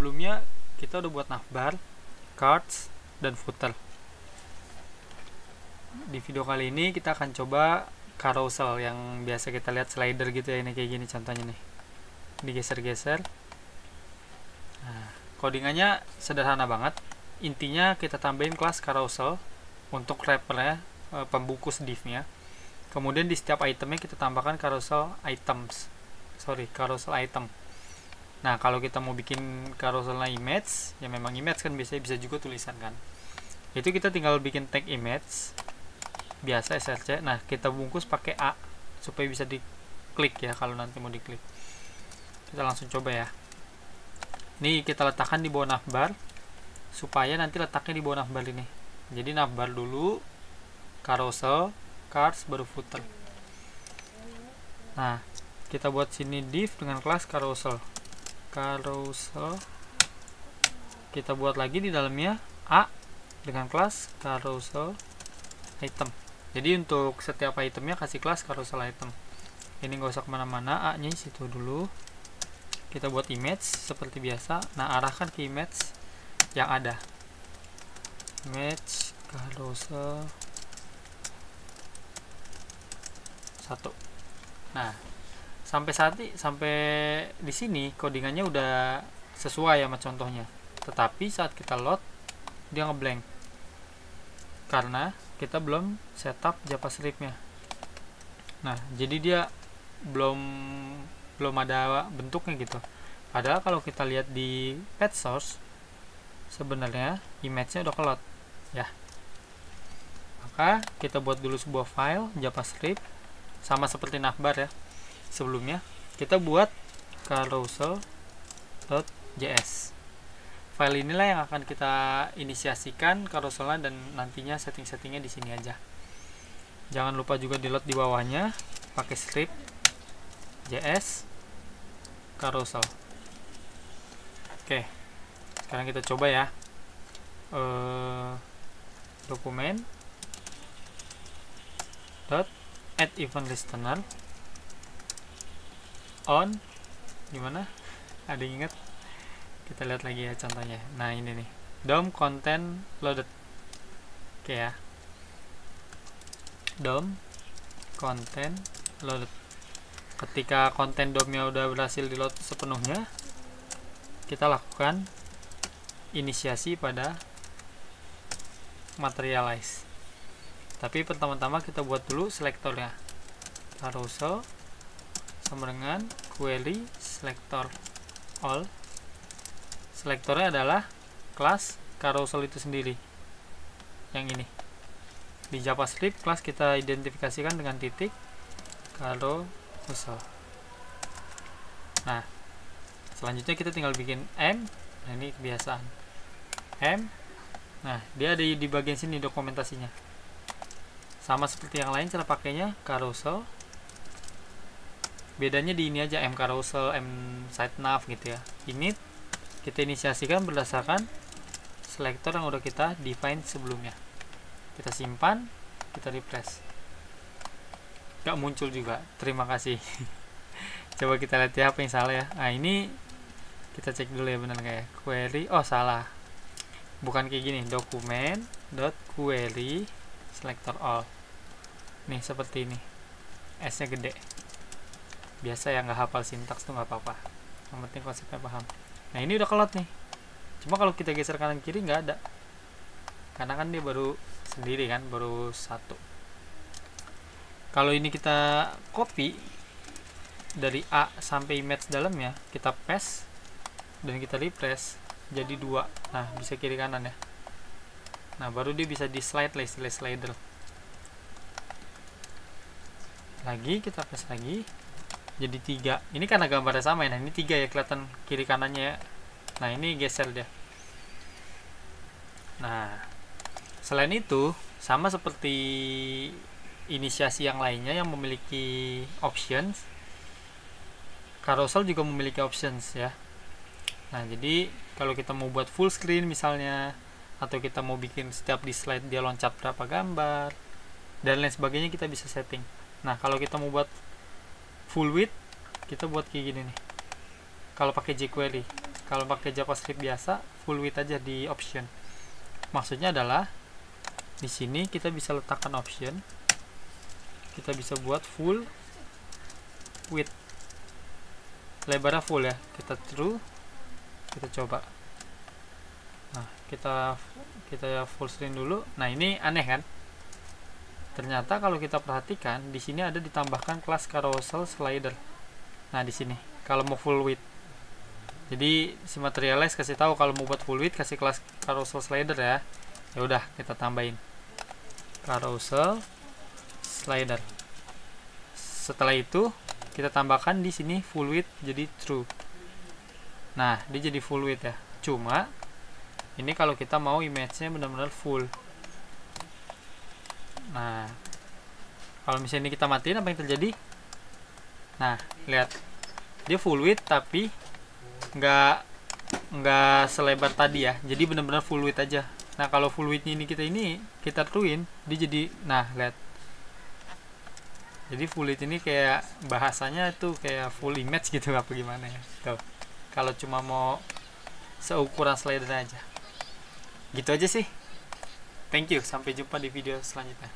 sebelumnya kita udah buat navbar, cards, dan footer. Di video kali ini kita akan coba carousel yang biasa kita lihat slider gitu ya, ini kayak gini contohnya nih. Digeser-geser. Nah, codingannya sederhana banget. Intinya kita tambahin kelas carousel untuk wrappernya, pembungkus div-nya. Kemudian di setiap itemnya kita tambahkan carousel item. Nah, kalau kita mau bikin carouselnya image, ya memang image kan biasanya bisa juga tulisan kan. Itu kita tinggal bikin tag image biasa src. Nah, kita bungkus pakai A supaya bisa diklik ya kalau nanti mau diklik. Kita langsung coba ya. Ini kita letakkan di bawah navbar supaya nanti letaknya di bawah navbar ini. Jadi navbar dulu, carousel, cards, baru footer. Nah, kita buat sini div dengan kelas carousel. Kita buat lagi di dalamnya A dengan kelas carousel item. Jadi untuk setiap itemnya kasih kelas carousel item. Ini nggak usah kemana-mana, A nya situ dulu. Kita buat image seperti biasa. Nah, arahkan ke image yang ada. Image carousel 1. Nah, sampai di sini codingannya udah sesuai sama contohnya. Tetapi saat kita load dia ngeblank karena kita belum setup JavaScript-nya. Nah, jadi dia belum ada bentuknya gitu. Padahal kalau kita lihat di page source sebenarnya image-nya udah keload ya. Maka kita buat dulu sebuah file JavaScript sama seperti navbar ya. Sebelumnya kita buat carousel.js. File inilah yang akan kita inisiasikan carouselnya dan nantinya setting-settingnya di sini aja. Jangan lupa juga di load di bawahnya pakai script js carousel. Oke, sekarang kita coba ya. Dokumen add event listener on gimana? Ada yang ingat? Kita lihat lagi ya contohnya. Nah, ini nih. DOM content loaded. Oke ya. DOM content loaded. Ketika konten DOM-nya udah berhasil di load sepenuhnya, kita lakukan inisiasi pada materialize. Tapi pertama-tama kita buat dulu selektornya. Carousel sama dengan query selector all. Selektornya adalah kelas carousel itu sendiri. Yang ini. Di JavaScript kelas kita identifikasikan dengan titik carousel. Nah, selanjutnya kita tinggal bikin M. Nah, ini kebiasaan. M. Nah, dia ada di bagian sini dokumentasinya. Sama seperti yang lain cara pakainya carousel. Bedanya di ini aja, M carousel, M site nav gitu ya. Init kita inisiasikan berdasarkan selektor yang udah kita define sebelumnya. Kita simpan, kita refresh. Gak muncul juga, terima kasih. Coba kita lihat ya apa yang salah ya. Nah, ini kita cek dulu ya benar nggak ya. Query, oh salah, bukan kayak gini. Dokumen .query selector all. Nih seperti ini, S nya gede. Biasa ya, nggak hafal sintaks tuh nggak apa-apa, yang penting konsepnya paham. Nah, ini udah keload nih. Cuma kalau kita geser kanan kiri nggak ada, karena kan dia baru sendiri kan, baru satu. Kalau ini kita copy dari A sampai image dalamnya, kita paste dan kita refresh, jadi 2. Nah, bisa kiri kanan ya. Nah, baru dia bisa di slide slider. Lagi kita paste lagi, jadi 3. Ini karena gambarnya sama ya. Nah, ini 3 ya, kelihatan kiri kanannya ya. Nah, ini geser dia. Nah, selain itu sama seperti inisiasi yang lainnya yang memiliki options, carousel juga memiliki options ya. Nah, jadi kalau kita mau buat full screen misalnya, atau kita mau bikin setiap di slide dia loncat berapa gambar dan lain sebagainya, kita bisa setting. Nah, kalau kita mau buat full width, kita buat kayak gini nih. Kalau pakai jQuery, Kalau pakai JavaScript biasa, full width aja di option. Maksudnya adalah di sini kita bisa letakkan option, kita bisa buat full width, lebarnya full ya. Kita true, kita coba. Nah, kita full screen dulu. Nah, ini aneh kan? Ternyata kalau kita perhatikan di sini ada ditambahkan kelas carousel slider. Nah, di sini kalau mau full width. Jadi si Materialize kasih tahu kalau mau buat full width kasih kelas carousel slider ya. Ya udah, kita tambahin carousel slider. Setelah itu kita tambahkan di sini full width jadi true. Nah, dia jadi full width ya. Cuma ini kalau kita mau image-nya benar-benar full. Nah, kalau misalnya ini kita matiin, apa yang terjadi? Nah, lihat, dia full width tapi nggak selebar tadi ya. Jadi benar-benar full width aja. Nah, kalau full width ini kita truein, dia jadi, nah lihat. Jadi full width ini kayak bahasanya tuh kayak full image gitu, apa gimana ya. Tuh. Kalau cuma mau seukuran slider aja. Gitu aja sih. Thank you, sampai jumpa di video selanjutnya.